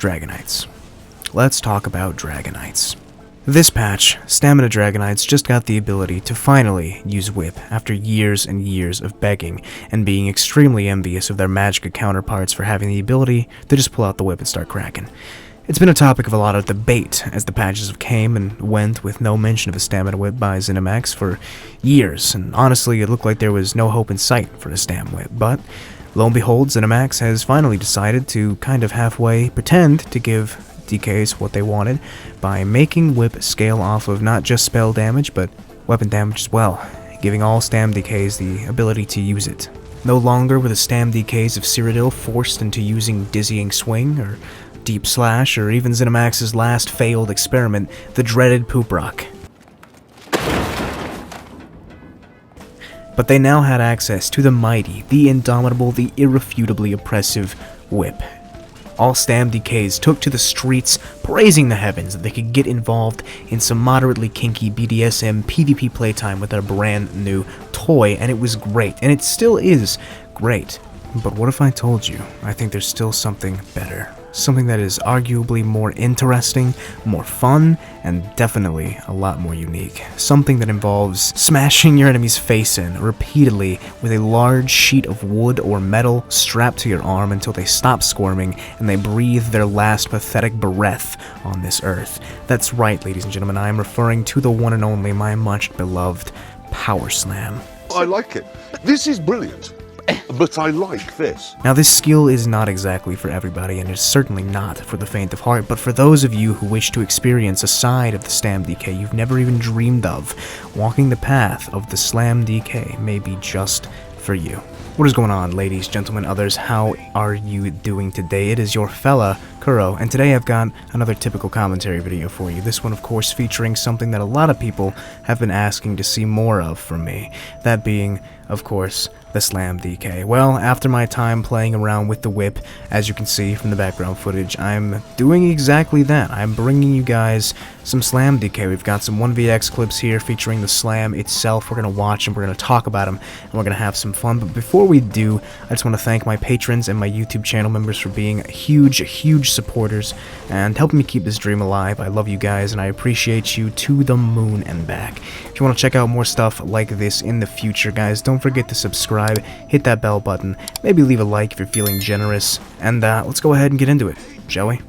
Dragonites. Let's talk about Dragonites. This patch, Stamina Dragonites just got the ability to finally use Whip after years and years of begging and being extremely envious of their Magicka counterparts for having the ability to just pull out the Whip and start cracking. It's been a topic of a lot of debate as the patches have came and went with no mention of a Stamina Whip by ZeniMax for years, and honestly it looked like there was no hope in sight for a Stam Whip, but lo and behold, ZeniMax has finally decided to kind of halfway pretend to give DKs what they wanted by making Whip scale off of not just spell damage but weapon damage as well, giving all Stam DKs the ability to use it. No longer were the Stam DKs of Cyrodiil forced into using Dizzying Swing or Deep Slash or even ZeniMax's last failed experiment, the dreaded Poop Rock. But they now had access to the mighty, the indomitable, the irrefutably oppressive Whip. All Stam DKs took to the streets, praising the heavens that they could get involved in some moderately kinky BDSM PvP playtime with their brand new toy, and it was great, and it still is great. But what if I told you, I think there's still something better? Something that is arguably more interesting, more fun, and definitely a lot more unique. Something that involves smashing your enemy's face in repeatedly with a large sheet of wood or metal strapped to your arm until they stop squirming and they breathe their last pathetic breath on this earth. That's right, ladies and gentlemen, I am referring to the one and only, my much beloved Power Slam. I like it. This is brilliant. But I like this. Now this skill is not exactly for everybody, and it's certainly not for the faint of heart, but for those of you who wish to experience a side of the Stam DK you've never even dreamed of, walking the path of the Slam DK may be just for you. What is going on, ladies, gentlemen, others? How are you doing today? It is your fella, Kuro, and today I've got another typical commentary video for you. This one, of course, featuring something that a lot of people have been asking to see more of from me. That being, of course, the Slam DK. Well, after my time playing around with the Whip, as you can see from the background footage, I'm doing exactly that. I'm bringing you guys some Slam DK. We've got some 1vx clips here featuring the Slam itself. We're going to watch them, we're going to talk about them, and we're going to have some fun. But before we do, I just want to thank my patrons and my YouTube channel members for being huge supporters and helping me keep this dream alive. I love you guys, and I appreciate you to the moon and back. If you want to check out more stuff like this in the future, guys, don't forget to subscribe, hit that bell button, maybe leave a like if you're feeling generous, and let's go ahead and get into it, shall we?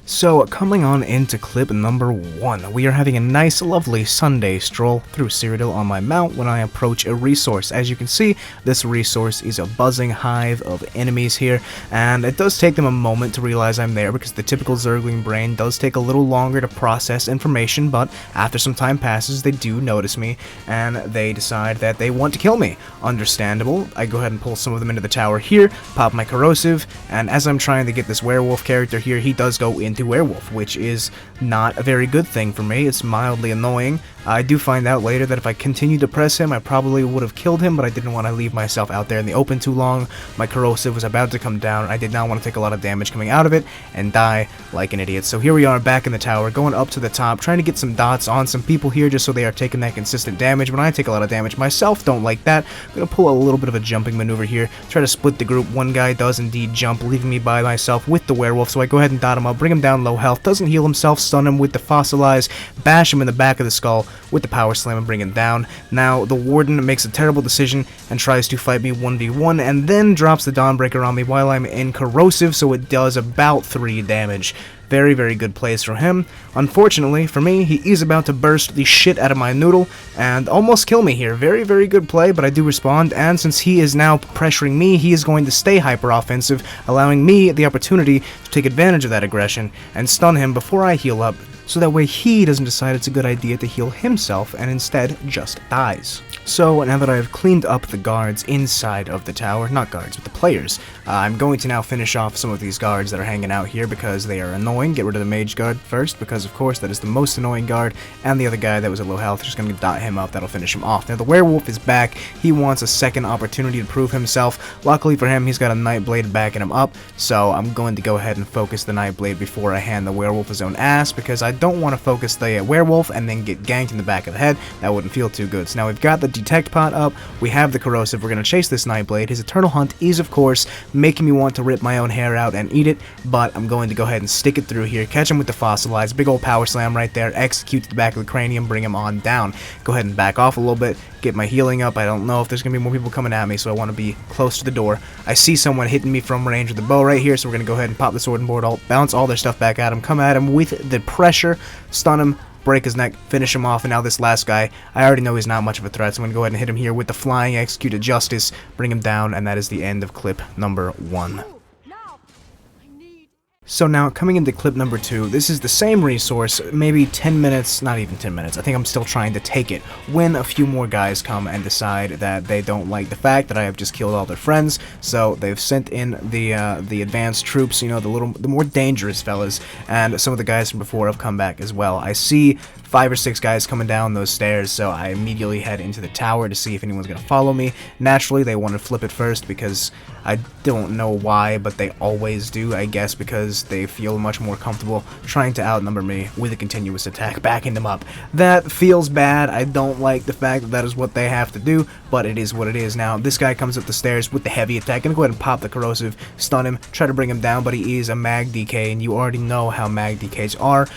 So, coming on into clip number 1, we are having a nice, lovely Sunday stroll through Cyrodiil on my mount when I approach a resource. As you can see, this resource is a buzzing hive of enemies here, and it does take them a moment to realize I'm there because the typical Zergling brain does take a little longer to process information, but after some time passes, they do notice me, and they decide that they want to kill me. Understandable. I go ahead and pull some of them into the tower here, pop my corrosive, and as I'm trying to get this werewolf character here, he does go into werewolf, which is not a very good thing for me. It's mildly annoying. I do find out later that if I continued to press him, I probably would have killed him, but I didn't want to leave myself out there in the open too long. My corrosive was about to come down. I did not want to take a lot of damage coming out of it and die like an idiot. So here we are back in the tower, going up to the top, trying to get some dots on some people here just so they are taking that consistent damage. When I take a lot of damage myself, don't like that. I'm going to pull a little bit of a jumping maneuver here, try to split the group. One guy does indeed jump, leaving me by myself with the werewolf, so I go ahead and dot him up, bring him down low health, doesn't heal himself, stun him with the fossilize, bash him in the back of the skull with the power slam and bring him down. Now the warden makes a terrible decision and tries to fight me 1v1 and then drops the Dawnbreaker on me while I'm in corrosive, so it does about 3 damage. Very good plays for him. Unfortunately for me, he is about to burst the shit out of my noodle and almost kill me here. Very good play, but I do respond, and since he is now pressuring me, he is going to stay hyper offensive, allowing me the opportunity to take advantage of that aggression and stun him before I heal up, so that way he doesn't decide it's a good idea to heal himself and instead just dies. So now that I've cleaned up the guards inside of the tower, not guards, but the players, I'm going to now finish off some of these guards that are hanging out here because they are annoying. Get rid of the mage guard first because of course that is the most annoying guard, and the other guy that was at low health, just going to dot him up, that'll finish him off. Now the werewolf is back, he wants a second opportunity to prove himself. Luckily for him, he's got a Nightblade backing him up, so I'm going to go ahead and focus the Nightblade before I hand the werewolf his own ass, because I don't want to focus the werewolf and then get ganked in the back of the head. That wouldn't feel too good. So now we've got the detect pot up, we have the corrosive, we're going to chase this Nightblade. His eternal hunt is, of course, making me want to rip my own hair out and eat it, but I'm going to go ahead and stick it through here, catch him with the fossilized, big old power slam right there, execute to the back of the cranium, bring him on down. Go ahead and back off a little bit, get my healing up. I don't know if there's going to be more people coming at me, so I want to be close to the door. I see someone hitting me from range with the bow right here, so we're going to go ahead and pop the sword and board ult, bounce all their stuff back at him, come at him with the pressure, stun him, break his neck, finish him off, and now this last guy, I already know he's not much of a threat, so I'm going to go ahead and hit him here with the flying executed justice, bring him down, and that is the end of clip number 1. So now, coming into clip number 2, this is the same resource, maybe 10 minutes, not even 10 minutes, I think I'm still trying to take it, when a few more guys come and decide that they don't like the fact that I have just killed all their friends, so they've sent in the advanced troops, you know, the more dangerous fellas, and some of the guys from before have come back as well. I see 5 or 6 guys coming down those stairs, so I immediately head into the tower to see if anyone's going to follow me. Naturally, they want to flip it first because I don't know why, but they always do, I guess, because they feel much more comfortable trying to outnumber me with a continuous attack, backing them up. That feels bad. I don't like the fact that that is what they have to do, but it is what it is. Now, this guy comes up the stairs with the heavy attack. Gonna go ahead and pop the corrosive, stun him, try to bring him down, but he is a mag DK, and you already know how mag DKs are.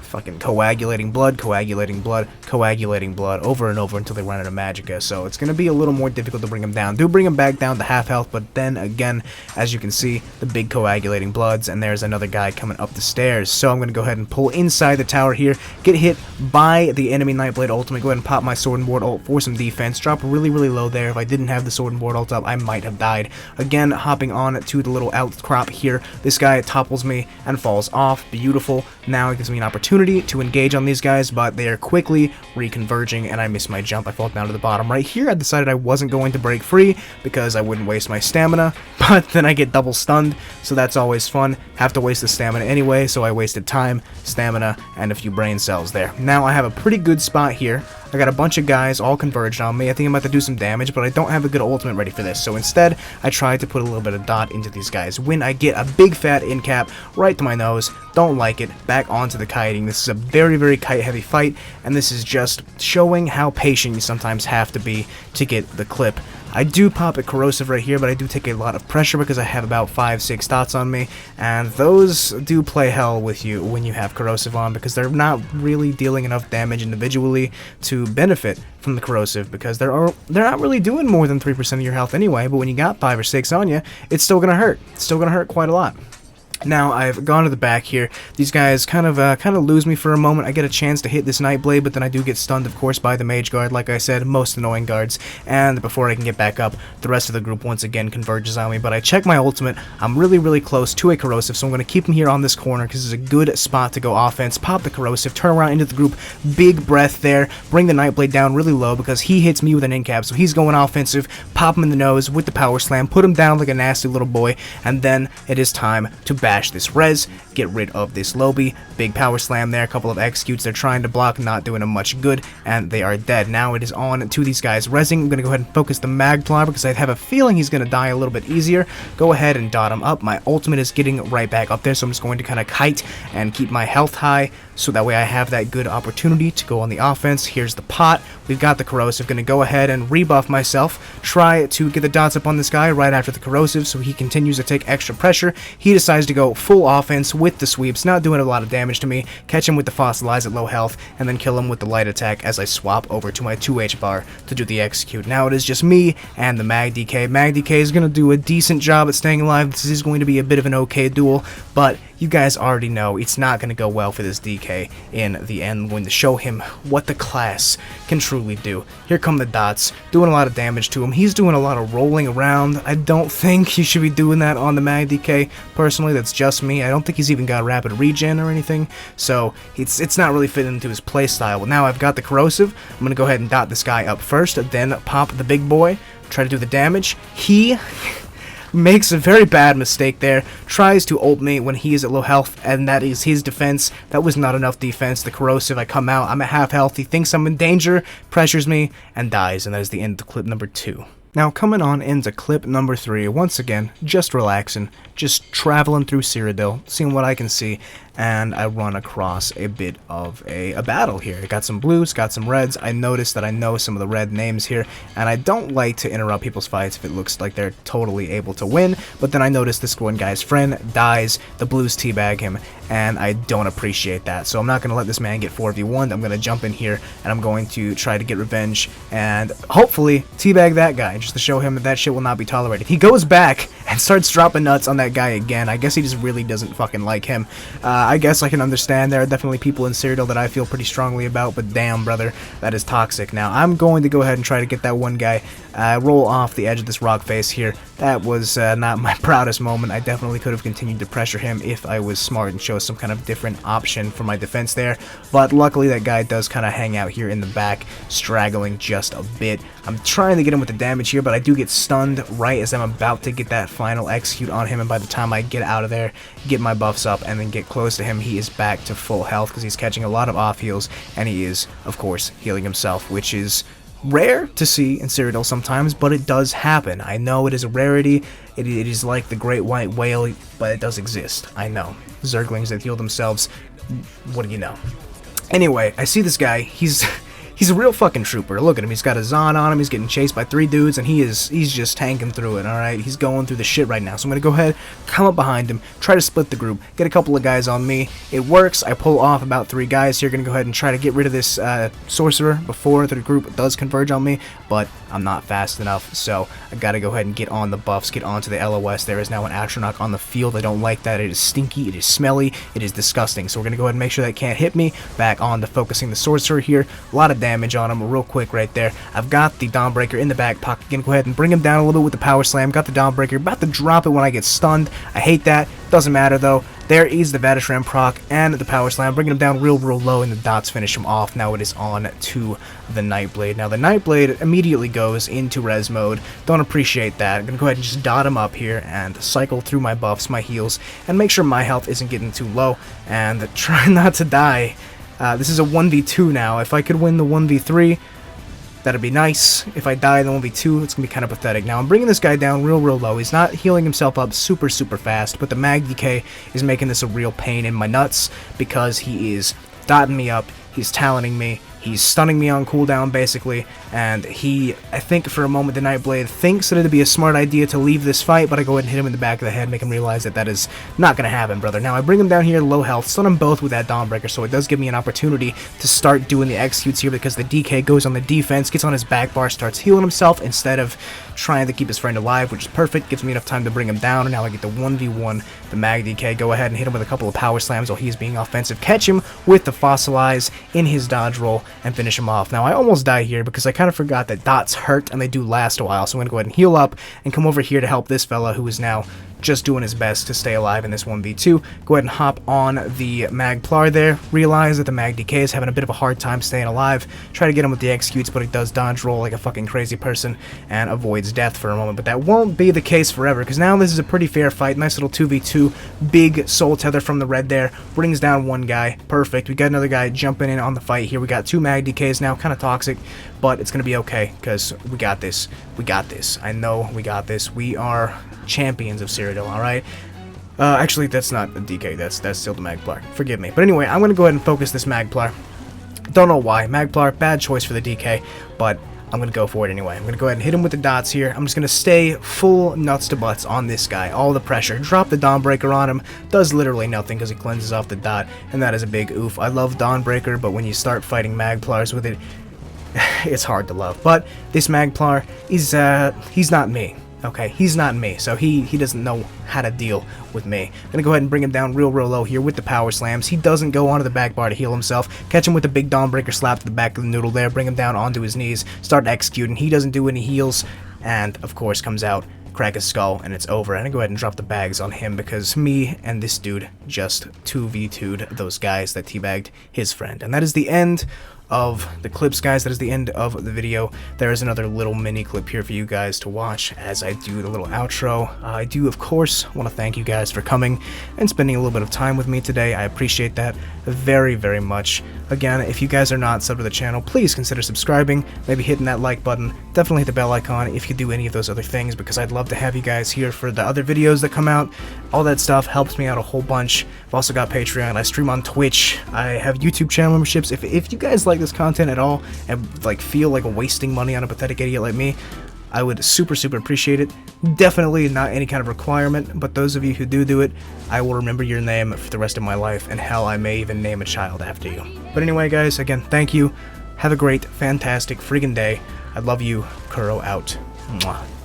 Fucking coagulating blood, coagulating blood, coagulating blood over and over until they run out of magicka, so it's going to be a little more difficult to bring him down. Do bring him back down to half health, but then again, as you can see, the big coagulating bloods, and there's another guy coming up the stairs, so I'm going to go ahead and pull inside the tower here, get hit by the enemy Nightblade ultimate, go ahead and pop my sword and board ult for some defense, drop really low there. If I didn't have the sword and board ult up, I might have died. Again, hopping on to the little outcrop here, this guy topples me and falls off, beautiful. Now it gives me an opportunity to engage on these guys, but they are quickly reconverging, and I miss my jump. I fall down to the bottom right here. I decided I wasn't going to break free because I wouldn't waste my stamina, but then I get double stunned, so that's always fun. Have to waste the stamina anyway, so I wasted time, stamina, and a few brain cells there. Now I have a pretty good spot here. I got a bunch of guys all converged on me. I think I'm about to do some damage, but I don't have a good ultimate ready for this. So instead, I tried to put a little bit of dot into these guys. When I get a big fat in cap right to my nose, don't like it, back onto the kiting. This is a very kite heavy fight, and this is just showing how patient you sometimes have to be to get the clip. I do pop a corrosive right here, but I do take a lot of pressure because I have about 5-6 dots on me, and those do play hell with you when you have corrosive on because they're not really dealing enough damage individually to benefit from the corrosive because they're not really doing more than 3% of your health anyway, but when you got 5 or 6 on you, it's still gonna hurt. It's still gonna hurt quite a lot. Now, I've gone to the back here. These guys kind of lose me for a moment. I get a chance to hit this Nightblade, but then I do get stunned, of course, by the Mage Guard, like I said, most annoying guards. And before I can get back up, the rest of the group once again converges on me. But I check my ultimate. I'm really close to a corrosive, so I'm going to keep him here on this corner because it's a good spot to go offense. Pop the corrosive, turn around into the group, big breath there, bring the Nightblade down really low because he hits me with an incap, so he's going offensive, pop him in the nose with the power slam, put him down like a nasty little boy, and then it is time to bash this res, get rid of this lobby. Big power slam there, a couple of executes they're trying to block, not doing them much good, and they are dead. Now it is on to these guys resing. I'm going to go ahead and focus the Magplar because I have a feeling he's going to die a little bit easier. Go ahead and dot him up. My ultimate is getting right back up there, so I'm just going to kind of kite and keep my health high, so that way I have that good opportunity to go on the offense. Here's the pot. We've got the corrosive. Going to go ahead and rebuff myself, try to get the dots up on this guy right after the corrosive, so he continues to take extra pressure. He decides to go full offense with the sweeps, not doing a lot of damage to me, catch him with the fossilize at low health, and then kill him with the light attack as I swap over to my 2H bar to do the execute. Now it is just me and the Mag DK. Mag DK is going to do a decent job at staying alive. This is going to be a bit of an okay duel, but you guys already know it's not going to go well for this DK in the end. I'm going to show him what the class can truly do. Here come the dots, doing a lot of damage to him. He's doing a lot of rolling around. I don't think you should be doing that on the Mag DK. Personally, that's just me. I don't think he's even got rapid regen or anything, so it's not really fitting into his playstyle. Well, now I've got the corrosive. I'm going to go ahead and dot this guy up first, then pop the big boy, try to do the damage. He makes a very bad mistake there, tries to ult me when he is at low health, and that is his defense. That was not enough defense. The corrosive, I come out, I'm at half health, he thinks I'm in danger, pressures me, and dies, and that is the end of clip number 2. Now, coming on into clip number 3, once again, just relaxing, just traveling through Cyrodiil, seeing what I can see, and I run across a bit of a battle here. Got some blues, got some reds. I noticed that I know some of the red names here, and I don't like to interrupt people's fights if it looks like they're totally able to win, but then I noticed this one guy's friend dies, the blues teabag him, and I don't appreciate that. So I'm not going to let this man get 4v1'd. I'm going to jump in here, and I'm going to try to get revenge, and hopefully teabag that guy, just to show him that that shit will not be tolerated. He goes back and starts dropping nuts on that guy again. I guess he just really doesn't fucking like him. I guess I can understand. There are definitely people in Cyrodiil that I feel pretty strongly about, but damn, brother, that is toxic. Now, I'm going to go ahead and try to get that one guy, roll off the edge of this rock face here. That was not my proudest moment. I definitely could have continued to pressure him if I was smart and chose some kind of different option for my defense there, but luckily that guy does kind of hang out here in the back, straggling just a bit. I'm trying to get him with the damage here, but I do get stunned right as I'm about to get that final execute on him, and by the time I get out of there, get my buffs up, and then get close to him, he is back to full health because he's catching a lot of off heals, and he is, of course, healing himself, which is rare to see in Cyrodiil sometimes, but it does happen. I know it is a rarity. It is like the great white whale, but it does exist. I know. Zerglings that heal themselves. What do you know? Anyway, I see this guy. He's a real fucking trooper. Look at him. He's got a Zon on him. He's getting chased by 3 dudes, and he's just tanking through it, alright? He's going through the shit right now. So I'm going to go ahead, come up behind him, try to split the group, get a couple of guys on me. It works. I pull off about 3 guys here. Going to go ahead and try to get rid of this sorcerer before the group does converge on me, but I'm not fast enough, so I got to go ahead and get on the buffs, get onto the LOS. There is now an Atronach on the field. I don't like that. It is stinky. It is smelly. It is disgusting. So we're going to go ahead and make sure that can't hit me. Back on to focusing the sorcerer here. A lot of damage on him real quick right there. I've got the Dawnbreaker in the back pocket. Gonna go ahead and bring him down a little bit with the power slam. Got the Dawnbreaker. About to drop it when I get stunned. I hate that. Doesn't matter though. There is the Vatishram proc and the power slam, bringing him down real low, and the dots finish him off. Now it is on to the Nightblade. Now the Nightblade immediately goes into res mode. Don't appreciate that. I'm gonna go ahead and just dot him up here and cycle through my buffs, my heals, and make sure my health isn't getting too low, and try not to die. This is a 1v2 now. If I could win the 1v3, that'd be nice. If I die in the 1v2, it's gonna be kind of pathetic. Now, I'm bringing this guy down real low. He's not healing himself up super fast, but the mag DK is making this a real pain in my nuts because he is dotting me up, he's talenting me, he's stunning me on cooldown, basically, and I think for a moment the Nightblade thinks that it'd be a smart idea to leave this fight, but I go ahead and hit him in the back of the head, make him realize that that is not going to happen, brother. Now, I bring him down here low health, stun them both with that Dawnbreaker, so it does give me an opportunity to start doing the executes here because the DK goes on the defense, gets on his back bar, starts healing himself instead of trying to keep his friend alive, which is perfect, gives me enough time to bring him down, and now I get the 1v1, the mag DK, go ahead and hit him with a couple of power slams while he's being offensive, catch him with the Fossilize in his dodge roll, and finish him off. Now, I almost die here because I kind of forgot that dots hurt and they do last a while, so I'm going to go ahead and heal up and come over here to help this fella who is now just doing his best to stay alive in this 1v2. Go ahead and hop on the Magplar there. Realize that the Mag DK is having a bit of a hard time staying alive. Try to get him with the executes, but he does dodge roll like a fucking crazy person and avoids death for a moment. But that won't be the case forever, because now this is a pretty fair fight. Nice little 2v2. Big soul tether from the red there. Brings down one guy. Perfect. We got another guy jumping in on the fight here. We got 2 Mag DKs now. Kind of toxic, but it's going to be okay, because we got this. We got this. I know we got this. We are champions of Cyrodiil, alright? Actually, that's not a DK, that's still the Magplar. Forgive me. But anyway, I'm going to go ahead and focus this Magplar. Don't know why. Magplar, bad choice for the DK, but I'm going to go for it anyway. I'm going to go ahead and hit him with the dots here. I'm just going to stay full nuts to butts on this guy. All the pressure. Drop the Dawnbreaker on him. Does literally nothing because he cleanses off the dot, and that is a big oof. I love Dawnbreaker, but when you start fighting Magplars with it, it's hard to love. But this Magplar is, he's not me. Okay, he's not me, so he doesn't know how to deal with me. I'm gonna go ahead and bring him down real low here with the power slams. He doesn't go onto the back bar to heal himself. Catch him with the big Dawnbreaker slap to the back of the noodle there. Bring him down onto his knees. Start executing. He doesn't do any heals, and of course comes out, crack his skull, and it's over. And I go ahead and drop the bags on him because me and this dude just 2v2'd those guys that teabagged his friend. And that is the end of the clips, guys. That is the end of the video. There is another little mini clip here for you guys to watch as I do the little outro. I do, of course, want to thank you guys for coming and spending a little bit of time with me today. I appreciate that very, very much. Again, if you guys are not subbed to the channel, please consider subscribing, maybe hitting that like button, definitely hit the bell icon if you do any of those other things, because I'd love to have you guys here for the other videos that come out. All that stuff helps me out a whole bunch. I've also got Patreon, I stream on Twitch, I have YouTube channel memberships. If you guys like this content at all and like feel like wasting money on a pathetic idiot like me, I would super appreciate it. Definitely not any kind of requirement, but those of you who do it, I will remember your name for the rest of my life, and hell, I may even name a child after you. But anyway, guys, again, thank you. Have a great, fantastic, friggin' day. I love you. Kuro out. Mwah.